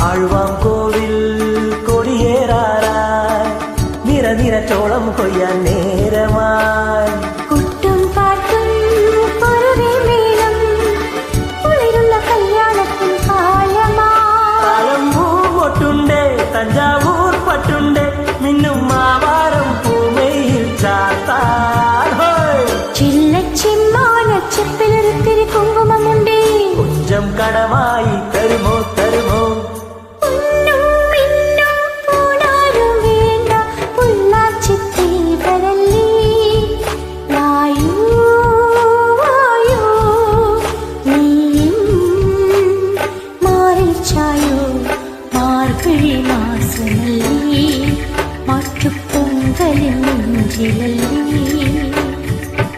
ആഴ്വാം കോവിൽ കൊടിയേറാറായി നിര നിര ചോളം കൊയ്യാൻ നേരമായി കുട്ടും പാട്ടും പൊരുവേ മേളം കുളിരുള്ള കല്യാണത്തിൻ കാലമായി താഴമ്പൂ പൊട്ടുണ്ടേ തഞ്ചാവൂർ പട്ടുണ്ടേ മിന്നും മാവാരം പൂമയിൽ ചാത്താൻ ചില്ലച്ചിമ്മാനച്ചപ്പിലൊരുത്തിരി കുങ്കുമമുണ്ടേ കുഞ്ചം കടമായി തരുമോ തരുമോ മാർഗഴി മാസമല്ലേ മാറ്റുപൊങ്കലിൻ നെഞ്ചിലല്ലേ